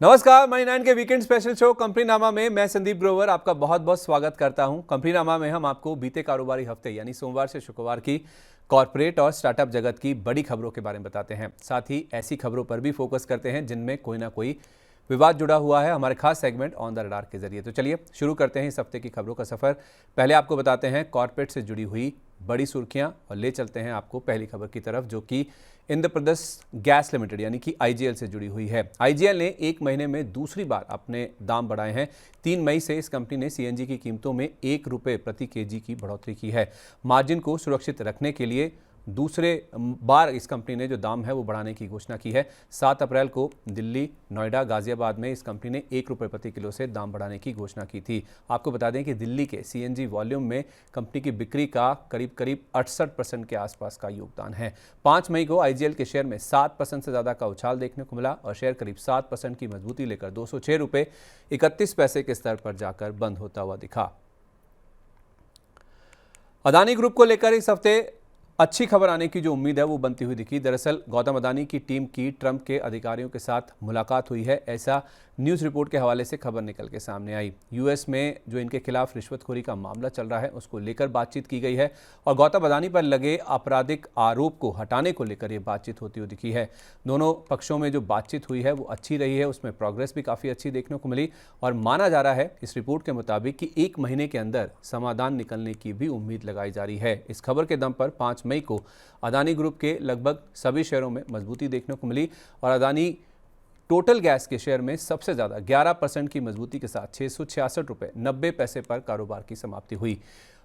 नमस्कार, मनी 9 के weekend special show कंपनीनामा में मैं संदीप ग्रोवर आपका बहुत बहुत स्वागत करता हूं। कंपनीनामा में हम आपको बीते कारोबारी हफ्ते यानी सोमवार से शुक्रवार की कॉर्पोरेट और स्टार्टअप जगत की बड़ी खबरों के बारे में बताते हैं। साथ ही ऐसी खबरों पर भी फोकस करते हैं जिनमें कोई ना कोई विवाद जुड़ा हुआ है, हमारे खास सेगमेंट ऑन द रडार के जरिए। तो चलिए शुरू करते हैं इस हफ्ते की खबरों का सफर। पहले आपको बताते हैं कॉर्पोरेट से जुड़ी हुई बड़ी सुर्खियां और ले चलते हैं आपको पहली खबर की तरफ, जो कि इंद्र प्रदेश गैस लिमिटेड यानी कि आईजीएल से जुड़ी हुई है। आईजीएल ने एक महीने में दूसरी बार अपने दाम बढ़ाए हैं। 3 मई से इस कंपनी ने सीएनजी की कीमतों में ₹1 प्रति केजी की बढ़ोतरी की है। मार्जिन को सुरक्षित रखने के लिए दूसरे बार इस कंपनी ने जो दाम है वो बढ़ाने की घोषणा की है। 7 अप्रैल को दिल्ली, नोएडा, गाजियाबाद में इस कंपनी ने ₹1 प्रति किलो से दाम बढ़ाने की घोषणा की थी। आपको बता दें कि दिल्ली के सीएनजी वॉल्यूम में कंपनी की बिक्री का करीब 68% के आसपास का योगदान है। 5 मई को आईजीएल के शेयर में 7% से ज़्यादा का उछाल देखने को मिला और शेयर करीब 7% की मजबूती लेकर ₹206.31 के स्तर पर जाकर बंद होता हुआ दिखा। अदानी ग्रुप को लेकर इस हफ्ते अच्छी खबर आने की जो उम्मीद है वो बनती हुई दिखी। दरअसल गौतम अदानी की टीम की ट्रंप के अधिकारियों के साथ मुलाकात हुई है, ऐसा न्यूज़ रिपोर्ट के हवाले से खबर निकल के सामने आई। यूएस में जो इनके खिलाफ रिश्वतखोरी का मामला चल रहा है उसको लेकर बातचीत की गई है और गौतम अदानी पर लगे आपराधिक आरोप को हटाने को लेकर ये बातचीत होती हुई दिखी है। दोनों पक्षों में जो बातचीत हुई है वो अच्छी रही है, उसमें प्रोग्रेस भी काफ़ी अच्छी देखने को मिली और माना जा रहा है इस रिपोर्ट के मुताबिक कि 1 महीने के अंदर समाधान निकलने की भी उम्मीद लगाई जा रही है। इस खबर के दम पर 5 मई को अदानी ग्रुप के लगभग सभी शेयरों में मजबूती देखने को मिली और अदानी टोटल गैस के शेयर में सबसे ज़्यादा 11% की मजबूती के साथ ₹666.90 पर कारोबार की समाप्ति हुई।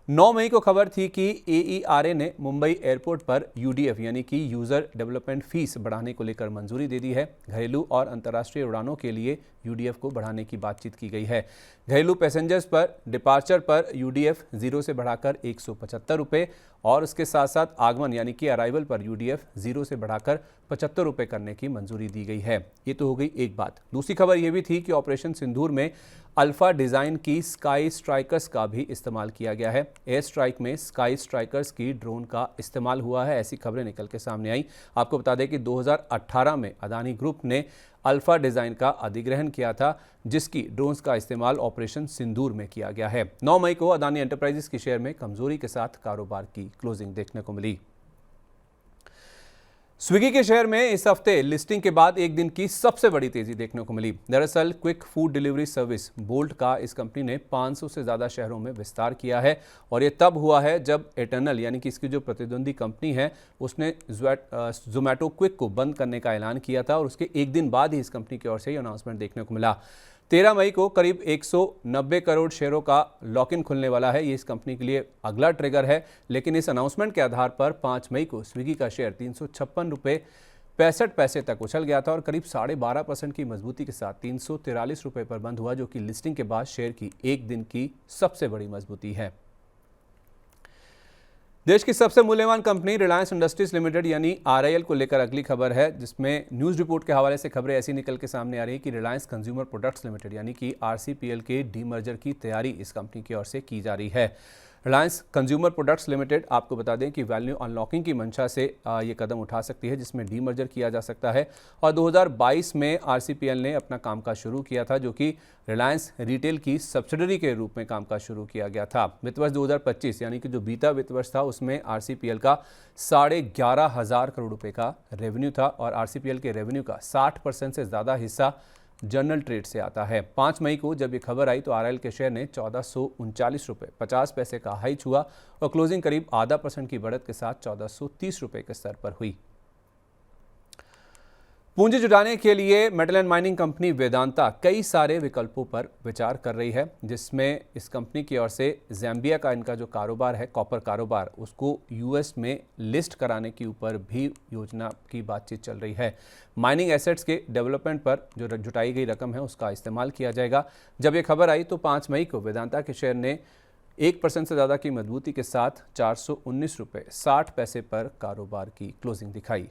9 मई को खबर थी कि एईआरए ने मुंबई एयरपोर्ट पर यूडीएफ यानी कि यूज़र डेवलपमेंट फीस बढ़ाने को लेकर मंजूरी दे दी है। घरेलू और अंतर्राष्ट्रीय उड़ानों के लिए यूडीएफ को बढ़ाने की बातचीत की गई है। घरेलू पैसेंजर्स पर डिपार्चर पर यूडीएफ 0 से बढ़ाकर ₹175 और उसके साथ साथ आगमन यानी कि अराइवल पर यूडीएफ 0 से बढ़ाकर ₹75 करने की मंजूरी दी गई है। ये तो हो गई एक बात। दूसरी खबर यह भी थी कि ऑपरेशन सिंदूर में अल्फा डिज़ाइन की स्काई स्ट्राइकर्स का भी इस्तेमाल किया गया है। एयर स्ट्राइक में स्काई स्ट्राइकर्स की ड्रोन का इस्तेमाल हुआ है, ऐसी खबरें निकल के सामने आई। आपको बता दें कि 2018 में अदानी ग्रुप ने अल्फा डिज़ाइन का अधिग्रहण किया था, जिसकी ड्रोन्स का इस्तेमाल ऑपरेशन सिंदूर में किया गया है। 9 मई को अदानी एंटरप्राइजेस की शेयर में कमजोरी के साथ कारोबार की क्लोजिंग देखने को मिली। स्विगी के शेयर में इस हफ्ते लिस्टिंग के बाद एक दिन की सबसे बड़ी तेजी देखने को मिली। दरअसल quick food delivery service bolt का इस कंपनी ने 500 से ज़्यादा शहरों में विस्तार किया है और ये तब हुआ है जब एटर्नल यानी कि इसकी जो प्रतिद्वंदी कंपनी है उसने जोमैटो क्विक को बंद करने का ऐलान किया था और उसके एक दिन बाद ही इस कंपनी की ओर से ये अनाउंसमेंट देखने को मिला। 13 मई को करीब 190 करोड़ शेयरों का लॉक इन खुलने वाला है। ये इस कंपनी के लिए अगला ट्रिगर है, लेकिन इस अनाउंसमेंट के आधार पर 5 मई को स्विगी का शेयर ₹356.65 तक उछल गया था और करीब 12.5% की मजबूती के साथ ₹343 पर बंद हुआ, जो कि लिस्टिंग के बाद शेयर की एक दिन की सबसे बड़ी मजबूती है। देश की सबसे मूल्यवान कंपनी रिलायंस इंडस्ट्रीज लिमिटेड यानी आरआईएल को लेकर अगली खबर है, जिसमें न्यूज़ रिपोर्ट के हवाले से खबरें ऐसी निकल के सामने आ रही है कि रिलायंस कंज्यूमर प्रोडक्ट्स लिमिटेड यानी कि आरसीपीएल के डीमर्जर की तैयारी इस कंपनी की ओर से की जा रही है। रिलायंस कंज्यूमर प्रोडक्ट्स लिमिटेड आपको बता दें कि वैल्यू अनलॉकिंग की मंशा से ये कदम उठा सकती है, जिसमें डीमर्जर किया जा सकता है और 2022 में आरसीपीएल ने अपना कामकाज शुरू किया था, जो कि रिलायंस रिटेल की सब्सिडरी के रूप में कामकाज शुरू किया गया था। वित्त वर्ष 2025 यानी कि जो बीता वित्त वर्ष था उसमें आरसीपीएल का 11,500 करोड़ रुपए का रेवेन्यू था और आरसीपीएल के रेवेन्यू का 60% से ज़्यादा हिस्सा जनरल ट्रेड से आता है। 5 मई को जब ये खबर आई तो आरआईएल के शेयर ने ₹1439.50 का हाई छुआ और क्लोजिंग करीब 0.5% की बढ़त के साथ ₹1430 के स्तर पर हुई। पूंजी जुटाने के लिए metal and mining company Vedanta कई सारे विकल्पों पर विचार कर रही है, जिसमें इस कंपनी की ओर से ज़ैम्बिया का इनका जो कारोबार है, कॉपर कारोबार, उसको यूएस में लिस्ट कराने के ऊपर भी योजना की बातचीत चल रही है। माइनिंग एसेट्स के डेवलपमेंट पर जो जुटाई गई रकम है उसका इस्तेमाल किया जाएगा। जब ये खबर आई तो 5 मई को वेदांता के शेयर ने 1% से ज़्यादा की मजबूती के साथ ₹419.60 पर कारोबार की क्लोजिंग दिखाई।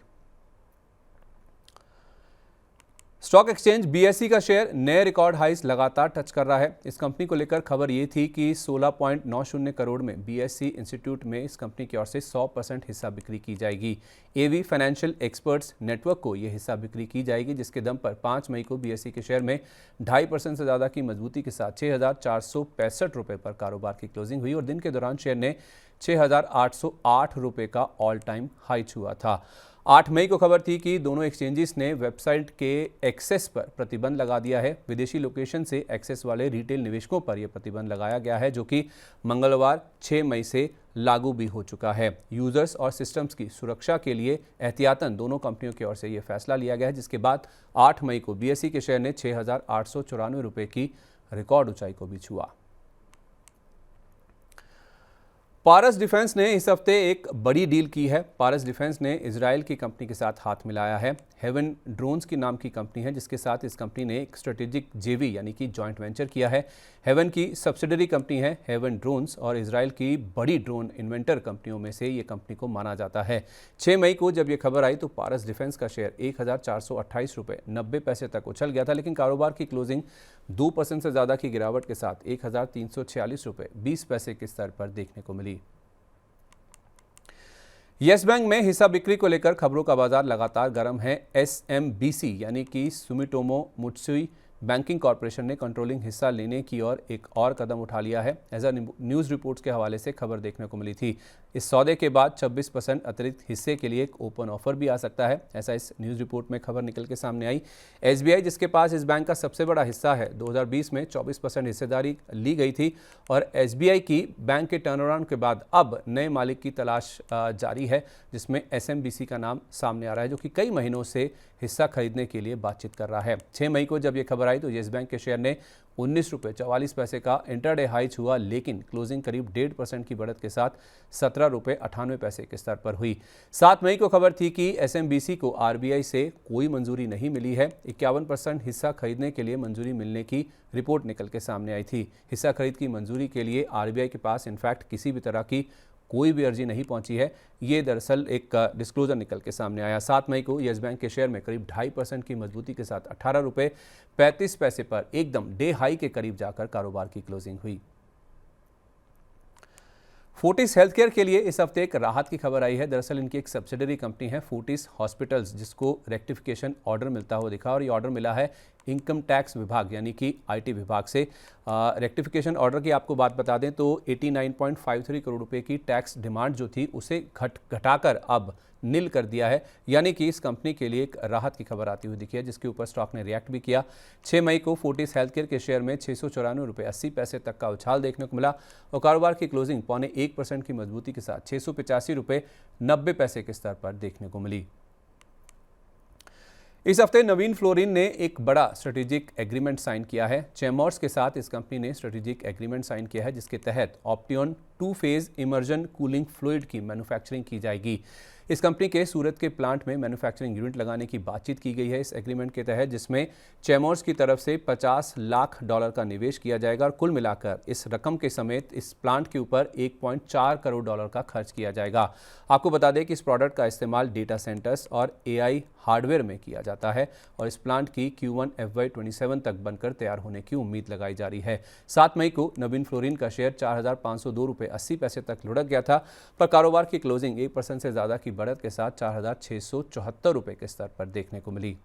स्टॉक एक्सचेंज बीएसई का शेयर नए रिकॉर्ड हाइस लगातार टच कर रहा है। इस कंपनी को लेकर खबर ये थी कि 16.90 करोड़ में बीएसई इंस्टीट्यूट में इस कंपनी की ओर से 100% हिस्सा बिक्री की जाएगी। एवी फाइनेंशियल एक्सपर्ट्स नेटवर्क को यह हिस्सा बिक्री की जाएगी, जिसके दम पर 5 मई को बीएसई के शेयर में 2.5% से ज़्यादा की मजबूती के साथ 6,465 रुपये पर कारोबार की क्लोजिंग हुई और दिन के दौरान शेयर ने 6,808 रुपये का ऑल टाइम हाई छुआ था। 8 मई को खबर थी कि दोनों एक्सचेंजेस ने वेबसाइट के एक्सेस पर प्रतिबंध लगा दिया है। विदेशी लोकेशन से एक्सेस वाले रिटेल निवेशकों पर यह प्रतिबंध लगाया गया है, जो कि मंगलवार 6 मई से लागू भी हो चुका है। यूजर्स और सिस्टम्स की सुरक्षा के लिए एहतियातन दोनों कंपनियों की ओर से यह फैसला लिया गया है, जिसके बाद 8 मई को बीएसई के शेयर ने 6,894 रुपये की रिकॉर्ड ऊंचाई को भी छुआ। पारस डिफेंस ने इस हफ्ते एक बड़ी डील की है। पारस डिफेंस ने इजराइल की कंपनी के साथ हाथ मिलाया है। हेवन ड्रोन्स की नाम की कंपनी है, जिसके साथ इस कंपनी ने एक स्ट्रेटेजिक जेवी यानी कि जॉइंट वेंचर किया है। हेवन की सब्सिडरी कंपनी है हेवन ड्रोन्स और इजराइल की बड़ी ड्रोन इन्वेंटर कंपनियों में से ये कंपनी को माना जाता है। 6 मई को जब ये खबर आई तो पारस डिफेंस का शेयर 1,428 रुपये 90 पैसे तक उछल गया था, लेकिन कारोबार की क्लोजिंग 2% से ज़्यादा की गिरावट के साथ 1,346 रुपये 20 पैसे के स्तर पर देखने को मिली। येस बैंक में हिस्सा बिक्री को लेकर खबरों का बाजार लगातार गर्म है। एसएमबीसी यानी कि सुमिटोमो मुत्सुई बैंकिंग कॉरपोरेशन ने कंट्रोलिंग हिस्सा लेने की ओर एक और कदम उठा लिया है। ऐसा न्यूज़ रिपोर्ट्स के हवाले से खबर देखने को मिली थी। इस सौदे के बाद 26% अतिरिक्त हिस्से के लिए एक ओपन ऑफर भी आ सकता है, ऐसा इस न्यूज़ रिपोर्ट में खबर निकल के सामने आई। एसबीआई, जिसके पास इस बैंक का सबसे बड़ा हिस्सा है, 2020 में 24% हिस्सेदारी ली गई थी और एसबीआई की बैंक के टर्नअराउंड के बाद अब नए मालिक की तलाश जारी है, जिसमें एसएमबीसी का नाम सामने आ रहा है, जो कि कई महीनों से हिस्सा खरीदने के लिए बातचीत कर रहा है। 6 मई को जब यह खबर आई तो येस बैंक के शेयर ने 19 रुपये 44 पैसे का इंटरडे हाई छुआ, लेकिन क्लोजिंग करीब 1.5% की बढ़त के साथ 17 रुपये 98 पैसे के स्तर पर हुई। 7 मई को खबर थी कि एसएमबीसी को आरबीआई से कोई मंजूरी नहीं मिली है। 51% हिस्सा खरीदने के लिए मंजूरी मिलने की रिपोर्ट निकल के सामने आई थी। हिस्सा खरीद की मंजूरी के लिए आरबीआई के पास इनफैक्ट किसी भी तरह की कोई भी अर्जी नहीं पहुंची है। ये दरअसल एक डिस्क्लोजर निकल के सामने आया। 7 मई को येस बैंक के शेयर में करीब 2.5% की मजबूती के साथ 18 रुपये 35 पैसे पर एकदम डे हाई के करीब जाकर कारोबार की क्लोजिंग हुई। फोर्टिस हेल्थकेयर के लिए इस हफ्ते एक राहत की खबर आई है। दरअसल इनकी एक सब्सिडरी कंपनी है फोर्टिस हॉस्पिटल्स, जिसको रेक्टिफिकेशन ऑर्डर मिलता हुआ दिखा और ये ऑर्डर मिला है इनकम टैक्स विभाग यानी कि आईटी विभाग से। रेक्टिफिकेशन ऑर्डर की आपको बात बता दें तो 89.53 करोड़ रुपए की टैक्स डिमांड जो थी उसे घटाकर अब नील कर दिया है, यानी कि इस कंपनी के लिए एक राहत की खबर आती हुई दिखी है, जिसके ऊपर स्टॉक ने रिएक्ट भी किया। 6 मई को फोर्टिस हेल्थकेयर के शेयर में 694 रुपये 80 पैसे तक का उछाल देखने को मिला और कारोबार की क्लोजिंग 0.25% की मजबूती के साथ 685 रुपये 90 पैसे के स्तर पर देखने को मिली। इस हफ्ते नवीन फ्लोरिन ने एक बड़ा स्ट्रेटेजिक एग्रीमेंट साइन किया है। चेमोर्स के साथ इस कंपनी ने स्ट्रेटेजिक एग्रीमेंट साइन किया है, जिसके तहत ऑप्टियन 2 फेज इमर्जन कूलिंग फ्लूइड की मैन्युफैक्चरिंग की जाएगी। इस कंपनी के सूरत के प्लांट में मैन्युफैक्चरिंग यूनिट लगाने की बातचीत की गई है इस एग्रीमेंट के तहत, जिसमें चेमोर्स की तरफ से $50 लाख का निवेश किया जाएगा और कुल मिलाकर इस रकम के समेत इस प्लांट के ऊपर $1.4 करोड़ का खर्च किया जाएगा। आपको बता दें कि इस प्रोडक्ट का इस्तेमाल डेटा सेंटर्स और एआई हार्डवेयर में किया जाता है और इस प्लांट की Q1 FY27 तक बनकर तैयार होने की उम्मीद लगाई जा रही है। 7 मई को नवीन फ्लोरिन का शेयर 4,502 रुपये 80 पैसे तक लुढ़क गया था, पर कारोबार की क्लोजिंग 1% से ज़्यादा की बढ़त के साथ 4,674 रुपये के स्तर पर देखने को मिली।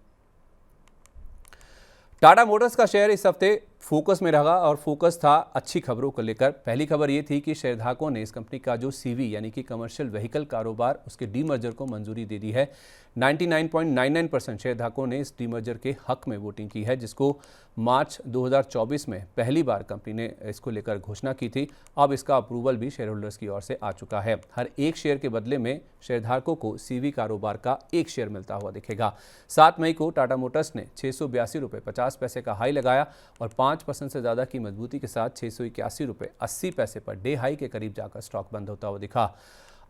टाटा मोटर्स का शेयर इस हफ्ते फोकस में रहा और फोकस था अच्छी खबरों को लेकर। पहली खबर ये थी कि शेयरधारकों ने इस कंपनी का जो सीवी यानी कि कमर्शियल व्हीकल कारोबार उसके डीमर्जर को मंजूरी दे दी है। 99.99% शेयरधारकों ने इस डीमर्जर के हक में वोटिंग की है, जिसको मार्च 2024 में पहली बार कंपनी ने इसको लेकर घोषणा की थी। अब इसका अप्रूवल भी शेयर होल्डर्स की ओर से आ चुका है। हर एक शेयर के बदले में शेयरधारकों को सीवी कारोबार का एक शेयर मिलता हुआ दिखेगा। 7 मई को टाटा मोटर्स ने 682 रुपये 50 पैसे का हाई लगाया और 5% से ज़्यादा की मजबूती के साथ 681 रुपये 80 पैसे पर डे हाई के करीब जाकर स्टॉक बंद होता हुआ दिखा।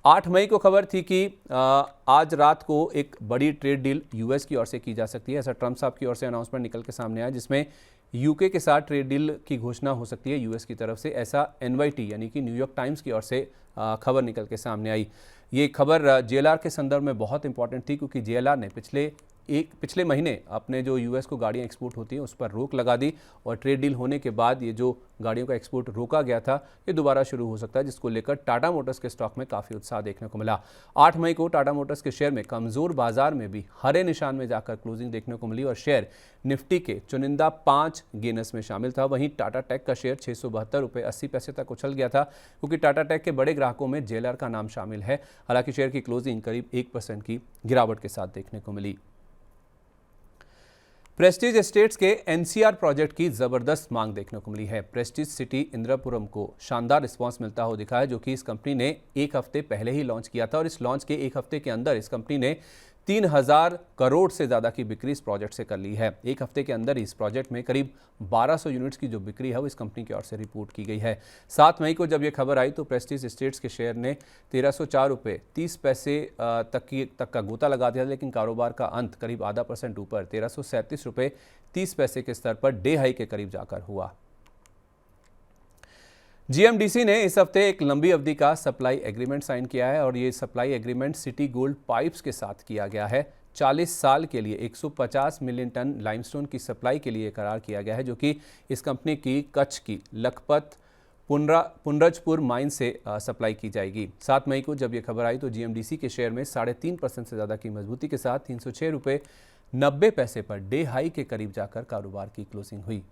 8 मई को खबर थी कि आज रात को एक बड़ी ट्रेड डील यूएस की ओर से की जा सकती है। ऐसा ट्रंप साहब की ओर से अनाउंसमेंट निकल के सामने आया, जिसमें यूके के साथ ट्रेड डील की घोषणा हो सकती है यूएस की तरफ से। ऐसा एनवाईटी यानी कि न्यूयॉर्क टाइम्स की ओर से खबर निकल के सामने आई। ये खबर जेएलआर के संदर्भ में बहुत इंपॉर्टेंट थी, क्योंकि जेएलआर ने पिछले पिछले महीने अपने जो यूएस को गाड़ियां एक्सपोर्ट होती हैं उस पर रोक लगा दी और ट्रेड डील होने के बाद ये जो गाड़ियों का एक्सपोर्ट रोका गया था ये दोबारा शुरू हो सकता है, जिसको लेकर टाटा मोटर्स के स्टॉक में काफ़ी उत्साह देखने को मिला। 8 मई को टाटा मोटर्स के शेयर में कमज़ोर बाजार में भी हरे निशान में जाकर क्लोजिंग देखने को मिली और शेयर निफ्टी के चुनिंदा 5 गेनर्स में शामिल था। वहीं टाटा टेक का शेयर 672 रुपये 80 पैसे तक उछल गया था, क्योंकि टाटा टेक के बड़े ग्राहकों में जेएलआर का नाम शामिल है। हालांकि शेयर की क्लोजिंग करीब 1% की गिरावट के साथ देखने को मिली। प्रेस्टीज एस्टेट्स के एनसीआर प्रोजेक्ट की जबरदस्त मांग देखने को मिली है। प्रेस्टीज सिटी इंदिरापुरम को शानदार रिस्पांस मिलता हुआ दिखा है, जो कि इस कंपनी ने एक हफ्ते पहले ही लॉन्च किया था और इस लॉन्च के एक हफ्ते के अंदर इस कंपनी ने 3000 करोड़ से ज़्यादा की बिक्री इस प्रोजेक्ट से कर ली है। एक हफ्ते के अंदर इस प्रोजेक्ट में करीब 1200 यूनिट्स की जो बिक्री है वो इस कंपनी की ओर से रिपोर्ट की गई है। 7 मई को जब ये खबर आई तो प्रेस्टीज एस्टेट्स के शेयर ने 1304 रुपये 30 पैसे तक का गोता लगा दिया, लेकिन कारोबार का अंत करीब आधा % ऊपर 1337 रुपये 30 पैसे के स्तर पर डे हाई के करीब जाकर हुआ। जीएमडीसी ने इस हफ्ते एक लंबी अवधि का सप्लाई एग्रीमेंट साइन किया है और ये supply agreement city gold pipes के साथ किया गया है। 40 साल के लिए 150 मिलियन टन लाइमस्टोन की सप्लाई के लिए करार किया गया है, जो कि इस कंपनी की कच्छ की लखपत पुनरजपुर माइन से सप्लाई की जाएगी। 7 मई को जब ये खबर आई तो जीएमडीसी के शेयर में 3.5% से ज़्यादा की मजबूती के साथ 306 रुपये 90 पैसे पर डे हाई के करीब जाकर कारोबार की क्लोजिंग हुई।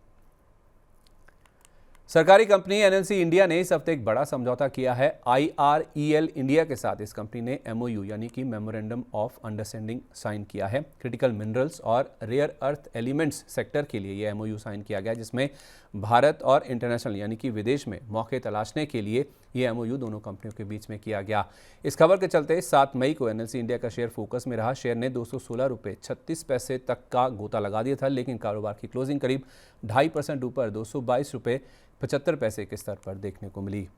सरकारी कंपनी एनएलसी इंडिया ने इस हफ्ते एक बड़ा समझौता किया है। आईआरईएल इंडिया के साथ इस कंपनी ने एमओयू यानी कि मेमोरेंडम ऑफ अंडरस्टैंडिंग साइन किया है। क्रिटिकल मिनरल्स और रेयर अर्थ एलिमेंट्स सेक्टर के लिए यह एमओयू साइन किया गया, जिसमें भारत और इंटरनेशनल यानी कि विदेश में मौके तलाशने के लिए ये एमओयू दोनों कंपनियों के बीच में किया गया। इस खबर के चलते 7 मई को एनएलसी इंडिया का शेयर फोकस में रहा। शेयर ने 216 रुपये 36 पैसे तक का गोता लगा दिया था, लेकिन कारोबार की क्लोजिंग करीब 2.5% ऊपर 222 रुपये 75 पैसे के स्तर पर देखने को मिली।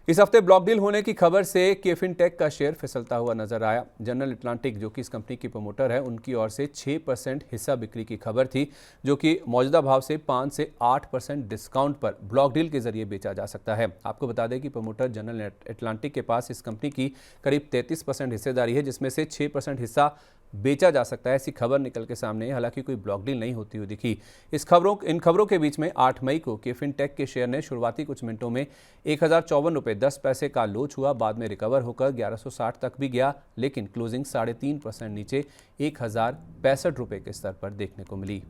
इस हफ्ते ब्लॉक डील होने की खबर से केफिन टेक का शेयर फिसलता हुआ नजर आया। जनरल अटलांटिक, जो कि इस कंपनी की प्रमोटर है, उनकी ओर से 6% हिस्सा बिक्री की खबर थी, जो कि मौजूदा भाव से 5 से 8% डिस्काउंट पर ब्लॉक डील के जरिए बेचा जा सकता है। आपको बता दें कि प्रमोटर जनरल अटलांटिक के पास इस कंपनी की करीब 33% हिस्सेदारी है, जिसमें से 6% हिस्सा बेचा जा सकता है। ऐसी खबर निकल के सामने, हालांकि कोई ब्लॉक डील नहीं होती हुई दिखी। इन खबरों के बीच में 8 मई को केफिन टेक के शेयर ने शुरुआती कुछ मिनटों में 1054 रुपये 10 पैसे का लोच हुआ, बाद में रिकवर होकर 1160 तक भी गया, लेकिन क्लोजिंग 3.5% नीचे 1065 रुपये के स्तर पर देखने को मिली।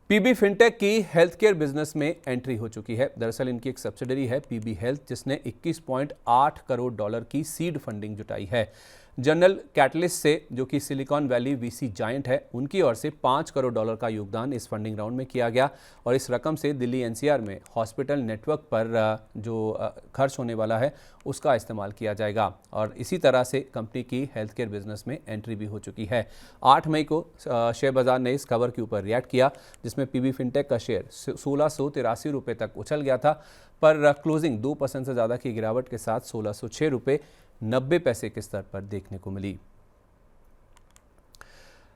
पीबी फिनटेक की हेल्थ केयर बिजनेस में एंट्री हो चुकी है। दरअसल इनकी एक सब्सिडरी है पीबी हेल्थ, जिसने 21.8 करोड़ डॉलर की सीड फंडिंग जुटाई है। जनरल कैटलिस्ट से, जो कि सिलिकॉन वैली वीसी जायंट है, उनकी ओर से 5 करोड़ डॉलर का योगदान इस फंडिंग राउंड में किया गया और इस रकम से दिल्ली एनसीआर में हॉस्पिटल नेटवर्क पर जो खर्च होने वाला है उसका इस्तेमाल किया जाएगा और इसी तरह से कंपनी की हेल्थ केयर बिजनेस में एंट्री भी हो चुकी है। 8 मई को शेयर बाजार ने इस खबर के ऊपर रिएक्ट किया, जिसमें पीबी फिनटेक का शेयर 1683 रुपये तक उछल गया था, पर क्लोजिंग 2% से ज़्यादा की गिरावट के साथ 1606 रुपये 90 पैसे के स्तर पर देखने को मिली।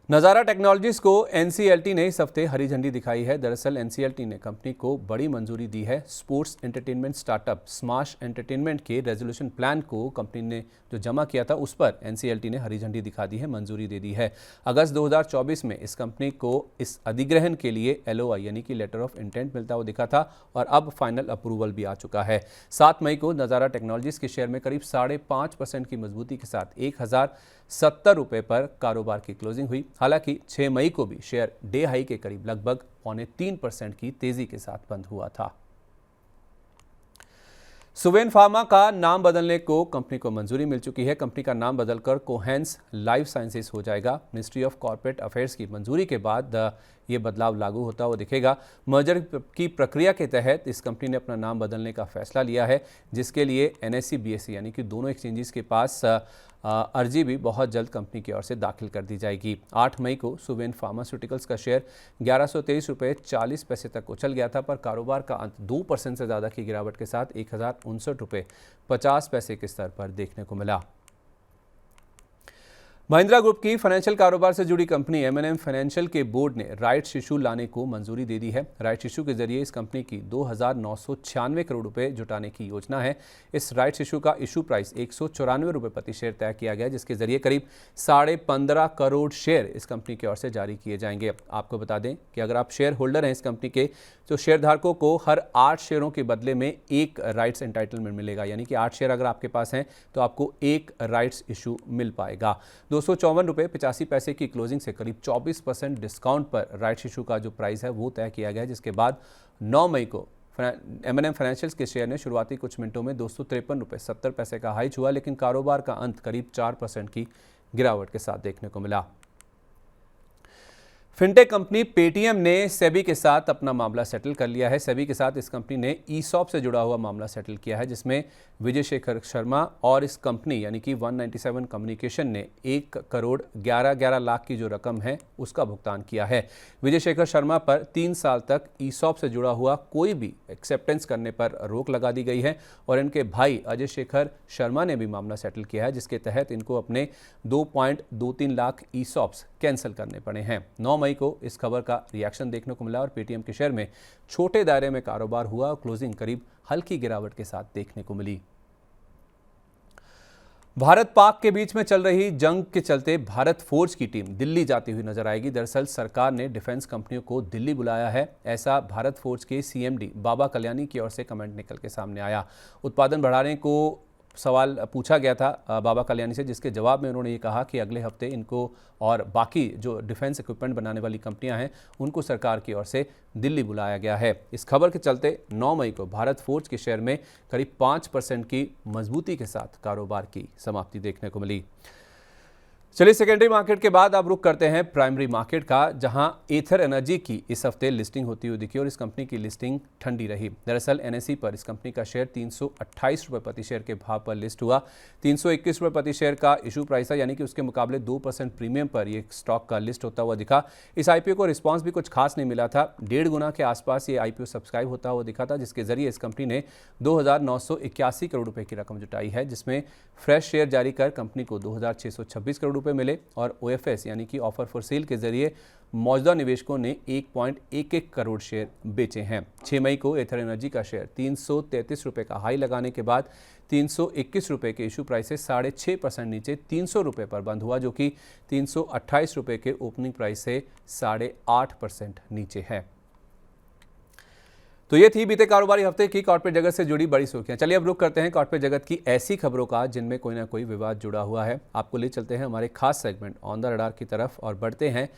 नज़ारा टेक्नोलॉजीज को एनसीएलटी ने इस हफ्ते हरी झंडी दिखाई है। दरअसल एनसीएलटी ने कंपनी को बड़ी मंजूरी दी है। स्पोर्ट्स एंटरटेनमेंट स्टार्टअप स्माश एंटरटेनमेंट के रेजोल्यूशन प्लान को कंपनी ने जो जमा किया था उस पर एनसीएलटी ने हरी झंडी दिखा दी है, मंजूरी दे दी है। अगस्त 2024 में इस कंपनी को इस अधिग्रहण के लिए एलओआई यानी कि लेटर ऑफ इंटेंट मिलता हुआ दिखा था और अब फाइनल अप्रूवल भी आ चुका है। 7 मई को नज़ारा टेक्नोलॉजीज के शेयर में करीब 5.5% की मजबूती के साथ 1070 रुपये पर कारोबार की क्लोजिंग हुई। हालांकि 6 मई को भी शेयर डे हाई के करीब लगभग 3.25% की तेजी के साथ बंद हुआ था। सुवेन फार्मा का नाम बदलने को कंपनी को मंजूरी मिल चुकी है। कंपनी का नाम बदलकर कोहेंस लाइफ साइंसेज हो जाएगा। मिनिस्ट्री ऑफ कॉर्पोरेट अफेयर्स की मंजूरी के बाद ये बदलाव लागू होता हुआ दिखेगा। मर्जर की प्रक्रिया के तहत इस कंपनी ने अपना नाम बदलने का फैसला लिया है, जिसके लिए एनएसई बीएसई यानी कि दोनों एक्सचेंजेस के पास अर्जी भी बहुत जल्द कंपनी की ओर से दाखिल कर दी जाएगी। 8 मई को सुवेन फार्मास्यूटिकल्स का शेयर 1123 रुपये 40 पैसे तक उछल गया था, पर कारोबार का अंत 2% से ज़्यादा की गिरावट के साथ 1059 रुपये 50 पैसे के स्तर पर देखने को मिला। महिंद्रा ग्रुप की फाइनेंशियल कारोबार से जुड़ी कंपनी M&M फाइनेंशियल के बोर्ड ने राइट्स इशू लाने को मंजूरी दे दी है। राइट्स इशू के जरिए इस कंपनी की 2,996 करोड़ रुपए जुटाने की योजना है। इस राइट्स इशू का इशू प्राइस 194 रुपए प्रति शेयर तय किया गया, जिसके जरिए करीब 15.5 करोड़ शेयर इस कंपनी की ओर से जारी किए जाएंगे। आपको बता दें कि अगर आप शेयर होल्डर हैं इस कंपनी के, तो शेयरधारकों को हर 8 शेयरों के बदले में एक राइट्स एंटाइटलमेंट मिलेगा, यानी कि 8 शेयर अगर आपके पास हैं तो आपको एक राइट्स इशू मिल पाएगा। 254 रुपये 85 पैसे की क्लोजिंग से करीब 24% डिस्काउंट पर राइट्स इशू का जो प्राइस है वो तय किया गया है, जिसके बाद 9 मई को M&M फाइनेंशियल्स के शेयर ने शुरुआती कुछ मिनटों में 253 रुपये 70 पैसे का हाई छुआ, लेकिन कारोबार का अंत करीब 4% की गिरावट के साथ देखने को मिला। फिनटेक कंपनी पेटीएम ने सेबी के साथ अपना मामला सेटल कर लिया है। सेबी के साथ इस कंपनी ने ईसॉप से जुड़ा हुआ मामला सेटल किया है, जिसमें विजय शेखर शर्मा और इस कंपनी यानी कि 197 कम्युनिकेशन ने 1 करोड़ 11 लाख की जो रकम है उसका भुगतान किया है। विजय शेखर शर्मा पर 3 साल तक ईसॉप से जुड़ा हुआ कोई भी एक्सेप्टेंस करने पर रोक लगा दी गई है और इनके भाई अजय शेखर शर्मा ने भी मामला सेटल किया है, जिसके तहत इनको अपने 2.23 लाख ईसॉप्स कैंसिल करने पड़े हैं। 9 मई को इस खबर का रिएक्शन देखने को मिला और पेटीएम के शेयर में छोटे दायरे में कारोबार हुआ और क्लोजिंग करीब हल्की गिरावट के साथ देखने को मिली। भारत पाक के बीच में चल रही जंग के चलते भारत फोर्ज की टीम दिल्ली जाती हुई नजर आएगी। दरअसल सरकार ने डिफेंस कंपनियों को दिल्ली बुलाया है, ऐसा भारत फोर्ज के CMD बाबा कल्याणी की ओर से कमेंट निकल के सामने आया। उत्पादन बढ़ाने को सवाल पूछा गया था बाबा कल्याणी से, जिसके जवाब में उन्होंने ये कहा कि अगले हफ्ते इनको और बाकी जो डिफेंस इक्विपमेंट बनाने वाली कंपनियां हैं उनको सरकार की ओर से दिल्ली बुलाया गया है। इस खबर के चलते 9 मई को भारत फोर्ज के शेयर में करीब 5% की मजबूती के साथ कारोबार की समाप्ति देखने को मिली। चलिए सेकेंडरी मार्केट के बाद अब रुख करते हैं प्राइमरी मार्केट का, जहां एथर एनर्जी की इस हफ्ते लिस्टिंग होती हुई दिखी और इस कंपनी की लिस्टिंग ठंडी रही। दरअसल NSE पर इस कंपनी का शेयर 328 रुपये प्रति शेयर के भाव पर लिस्ट हुआ। 321 रुपये प्रति शेयर का इशू प्राइस था, यानी कि उसके मुकाबले 2% प्रीमियम पर यह स्टॉक का लिस्ट होता हुआ दिखा। इस IPO को रिस्पॉन्स भी कुछ खास नहीं मिला था। 1.5 गुना के आसपास ये IPO सब्सक्राइब होता हुआ दिखा था, जिसके जरिए इस कंपनी ने 2,981 करोड़ रुपये की रकम जुटाई है, जिसमें फ्रेश शेयर जारी कर कंपनी को 2,626 करोड़ रुपये मिले और OFS यानी कि ऑफर फॉर सेल के जरिए मौजूदा निवेशकों ने 1.11 करोड़ शेयर बेचे हैं। 6 मई को एथर एनर्जी का शेयर 333 रुपये का हाई लगाने के बाद 321 रुपये के इशू प्राइस से 6.5% नीचे 300 रुपये पर बंद हुआ, जो कि 328 रुपये के ओपनिंग प्राइस से 8.5% नीचे है। तो ये थी बीते कारोबारी हफ्ते की कॉर्पोरेट जगत से जुड़ी बड़ी सुर्खियां। चलिए अब रुख करते हैं कॉर्पोरेट जगत की ऐसी खबरों का जिनमें कोई ना कोई विवाद जुड़ा हुआ है। आपको ले चलते हैं हमारे खास सेगमेंट ऑन द रडार की तरफ और बढ़ते हैं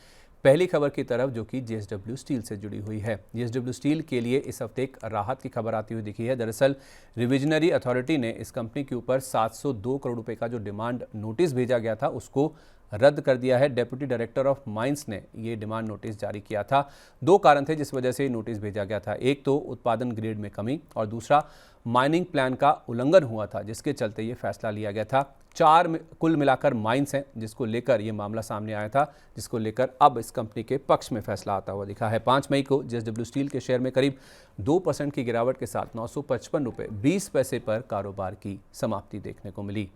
पहली खबर की तरफ, जो कि JSW स्टील से जुड़ी हुई है। JSW स्टील के लिए इस हफ्ते एक राहत की खबर आती हुई दिखी है। दरअसल रिविजनरी अथॉरिटी ने इस कंपनी के ऊपर 702 करोड़ रुपए का जो डिमांड नोटिस भेजा गया था उसको रद्द कर दिया है। डेप्यूटी डायरेक्टर ऑफ माइंस ने ये डिमांड नोटिस जारी किया था। 2 कारण थे जिस वजह से नोटिस भेजा गया था। एक तो उत्पादन ग्रेड में कमी और दूसरा माइनिंग प्लान का उल्लंघन हुआ था, जिसके चलते ये फैसला लिया गया था। 4 कुल मिलाकर माइंस हैं जिसको लेकर ये मामला सामने आया था, जिसको लेकर अब इस कंपनी के पक्ष में फैसला आता हुआ दिखा है। 5 मई को JSW स्टील के शेयर में करीब 2% की गिरावट के साथ 955 रुपये 20 पैसे पर कारोबार की समाप्ति देखने को मिली।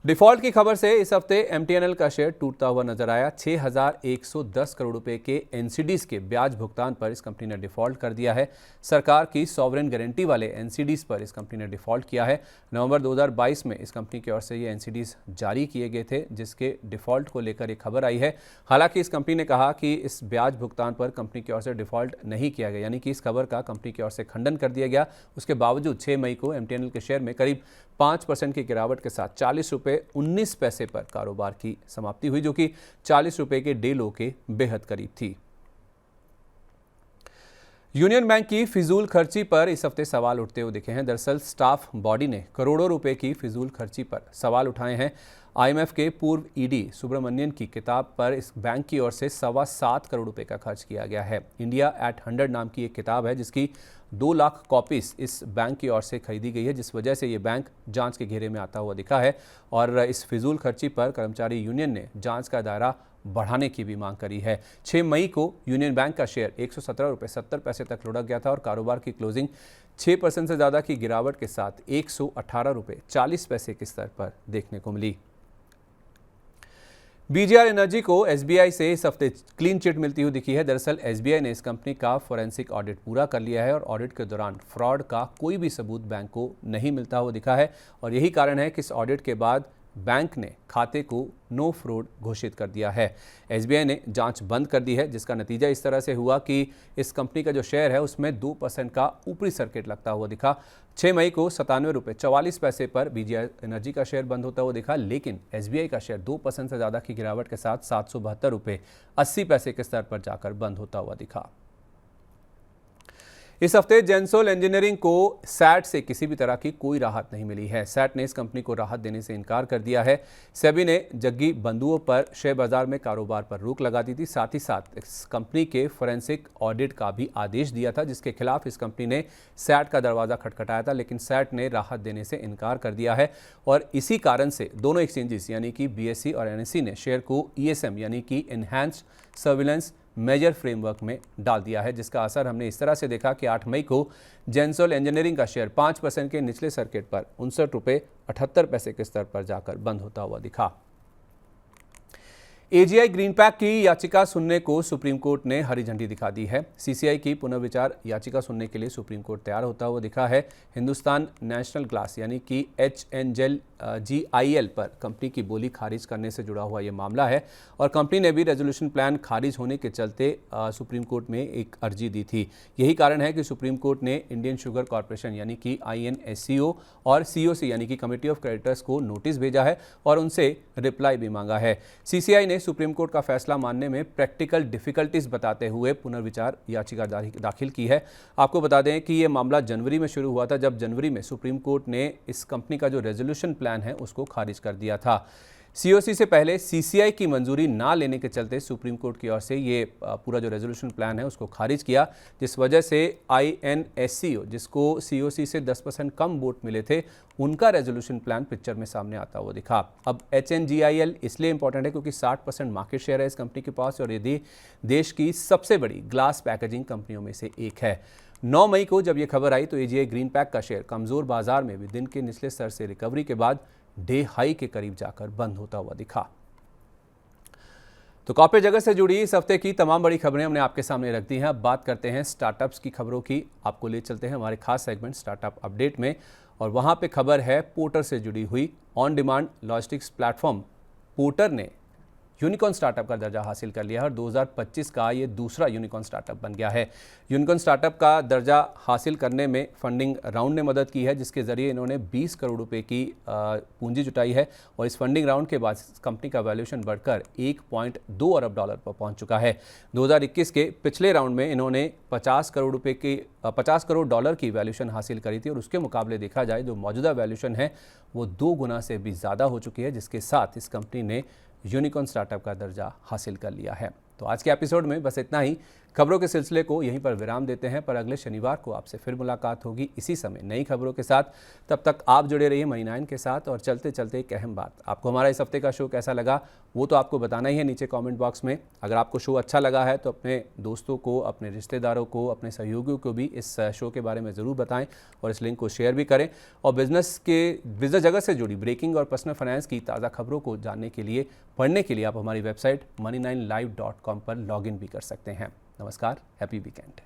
डिफॉल्ट की खबर से इस हफ्ते MTNL का शेयर टूटता हुआ नजर आया। 6,110 करोड़ रुपए के NCDs के ब्याज भुगतान पर इस कंपनी ने डिफॉल्ट कर दिया है। सरकार की सॉवरेन गारंटी वाले NCDs पर इस कंपनी ने डिफॉल्ट किया है। नवंबर 2022 में इस कंपनी की ओर से ये NCDs जारी किए गए थे, जिसके डिफॉल्ट को लेकर एक खबर आई है। हालांकि इस कंपनी ने कहा कि इस ब्याज भुगतान पर कंपनी की ओर से डिफॉल्ट नहीं किया गया, यानी कि इस खबर का कंपनी की ओर से खंडन कर दिया गया। उसके बावजूद 6 मई को MTNL के शेयर में करीब 5% की गिरावट के साथ 40 रुपये 19 पैसे पर कारोबार की समाप्ति हुई, जो कि 40 रुपये के डे लो के बेहद करीब थी। यूनियन बैंक की फिजूल खर्ची पर इस हफ्ते सवाल उठते हुए दिखे हैं। दरअसल स्टाफ बॉडी ने करोड़ों रुपए की फिजूल खर्ची पर सवाल उठाए हैं। IMF के पूर्व ED सुब्रमण्यन की किताब पर इस बैंक की ओर से 7.25 करोड़ रुपए का खर्च किया गया है। इंडिया एट 100 नाम की एक किताब है, जिसकी 2 लाख कॉपीज इस बैंक की ओर से खरीदी गई है, जिस वजह से ये बैंक जांच के घेरे में आता हुआ दिखा है और इस फिजूल खर्ची पर कर्मचारी यूनियन ने जांच का दायरा बढ़ाने की भी मांग करी है। 6 मई को यूनियन बैंक का शेयर 117 रुपये 70 पैसे तक लुढ़क गया था और कारोबार की क्लोजिंग 6% से ज़्यादा की गिरावट के साथ 118 रुपये 40 पैसे के स्तर पर देखने को मिली। बीजीआर एनर्जी को एसबीआई से इस हफ्ते क्लीन चिट मिलती हुई दिखी है। दरअसल एसबीआई ने इस कंपनी का फॉरेंसिक ऑडिट पूरा कर लिया है और ऑडिट के दौरान फ्रॉड का कोई भी सबूत बैंक को नहीं मिलता हुआ दिखा है और यही कारण है कि इस ऑडिट के बाद बैंक ने खाते को नो फ्रॉड घोषित कर दिया है। एसबीआई ने जांच बंद कर दी है, जिसका नतीजा इस तरह से हुआ कि इस कंपनी का जो शेयर है उसमें 2% का ऊपरी सर्किट लगता हुआ दिखा। 6 मई को 97 रुपये 44 पैसे पर बीजीआर एनर्जी का शेयर बंद होता हुआ दिखा, लेकिन एसबीआई का शेयर 2% से ज़्यादा की गिरावट के साथ 772 रुपये 80 पैसे के स्तर पर जाकर बंद होता हुआ दिखा। इस हफ्ते जेंसोल इंजीनियरिंग को सैट से किसी भी तरह की कोई राहत नहीं मिली है। सैट ने इस कंपनी को राहत देने से इनकार कर दिया है। सेबी ने जग्गी बंधुओं पर शेयर बाजार में कारोबार पर रोक लगा दी थी। साथ ही साथ इस कंपनी के फोरेंसिक ऑडिट का भी आदेश दिया था, जिसके खिलाफ इस कंपनी ने सैट का दरवाजा खटखटाया था, लेकिन सैट ने राहत देने से इनकार कर दिया है और इसी कारण से दोनों एक्सचेंजेस यानी कि बीएसई और एनएसई ने शेयर को ईएसएम यानी कि इनहैंस्ड सर्विलेंस मेजर फ्रेमवर्क में डाल दिया है, जिसका असर हमने इस तरह से देखा कि 8 मई को जेंसोल इंजीनियरिंग का शेयर 5% के निचले सर्किट पर 59 रुपये 78 पैसे के स्तर पर जाकर बंद होता हुआ दिखा। एजीआई ग्रीन पैक की याचिका सुनने को सुप्रीम कोर्ट ने हरी झंडी दिखा दी है। सीसीआई की पुनर्विचार याचिका सुनने के लिए सुप्रीम कोर्ट तैयार होता हुआ दिखा है। हिंदुस्तान नेशनल ग्लास यानी कि HNGIL पर कंपनी की बोली खारिज करने से जुड़ा हुआ यह मामला है और कंपनी ने भी रेजोल्यूशन प्लान खारिज होने के चलते सुप्रीम कोर्ट में एक अर्जी दी थी। यही कारण है कि सुप्रीम कोर्ट ने इंडियन शुगर कॉरपोरेशन यानी कि INSCO और COC यानी कि कमेटी ऑफ क्रेडिटर्स को नोटिस भेजा है और उनसे रिप्लाई भी मांगा है। सीसीआई ने सुप्रीम कोर्ट का फैसला मानने में प्रैक्टिकल डिफिकल्टीज बताते हुए पुनर्विचार याचिका दाखिल की है। आपको बता दें कि यह मामला जनवरी में शुरू हुआ था, जब जनवरी में सुप्रीम कोर्ट ने इस कंपनी का जो रेजोल्यूशन प्लान है उसको खारिज कर दिया था। COC से पहले CCI की मंजूरी ना लेने के चलते सुप्रीम कोर्ट की ओर से ये पूरा जो रेजोल्यूशन प्लान है उसको खारिज किया, जिस वजह से INSCO जिसको COC से 10% कम वोट मिले थे, उनका रेजोल्यूशन प्लान पिक्चर में सामने आता हुआ दिखा। अब HNGIL इसलिए इंपॉर्टेंट है क्योंकि 60% मार्केट शेयर है इस कंपनी के पास और यदि देश की सबसे बड़ी ग्लास पैकेजिंग कंपनियों में से एक है। 9 मई को जब यह खबर आई तो एजीआई ग्रीन पैक का शेयर कमजोर बाजार में भी दिन के निचले स्तर से रिकवरी के बाद डे हाई के करीब जाकर बंद होता हुआ दिखा। तो कॉर्पोरेट जगत से जुड़ी इस हफ्ते की तमाम बड़ी खबरें हमने आपके सामने रख दी हैं। अब बात करते हैं स्टार्टअप्स की खबरों की। आपको ले चलते हैं हमारे खास सेगमेंट स्टार्टअप अपडेट में और वहां पे खबर है पोर्टर से जुड़ी हुई। On demand logistics platform porter ने यूनिकॉर्न स्टार्टअप का दर्जा हासिल कर लिया है और 2025 का ये दूसरा यूनिकॉर्न स्टार्टअप बन गया है। यूनिकॉर्न स्टार्टअप का दर्जा हासिल करने में फंडिंग राउंड ने मदद की है, जिसके जरिए इन्होंने 20 करोड़ रुपए की पूंजी जुटाई है और इस फंडिंग राउंड के बाद कंपनी का वैल्यूएशन बढ़कर 1.2 अरब डॉलर पर पहुंच चुका है। 2021 के पिछले राउंड में इन्होंने 50 करोड़ डॉलर की वैल्यूएशन हासिल करी थी और उसके मुकाबले देखा जाए जो मौजूदा वैल्यूएशन है वो 2 गुना से भी ज़्यादा हो चुकी है, जिसके साथ इस कंपनी ने यूनिकॉर्न स्टार्टअप का दर्जा हासिल कर लिया है। तो आज के एपिसोड में बस इतना ही। खबरों के सिलसिले को यहीं पर विराम देते हैं, पर अगले शनिवार को आपसे फिर मुलाकात होगी इसी समय नई खबरों के साथ। तब तक आप जुड़े रहिए मनी 9 के साथ। और चलते चलते एक अहम बात, आपको हमारा इस हफ्ते का शो कैसा लगा वो तो आपको बताना ही है नीचे कमेंट बॉक्स में। अगर आपको शो अच्छा लगा है तो अपने दोस्तों को, अपने रिश्तेदारों को, अपने सहयोगियों को भी इस शो के बारे में ज़रूर बताएं और इस लिंक को शेयर भी करें। और बिजनेस जगत से जुड़ी ब्रेकिंग और पर्सनल फाइनेंस की ताज़ा खबरों को जानने के लिए, पढ़ने के लिए आप हमारी वेबसाइट money9live.com पर लॉगिन भी कर सकते हैं। नमस्कार, हैप्पी वीकेंड।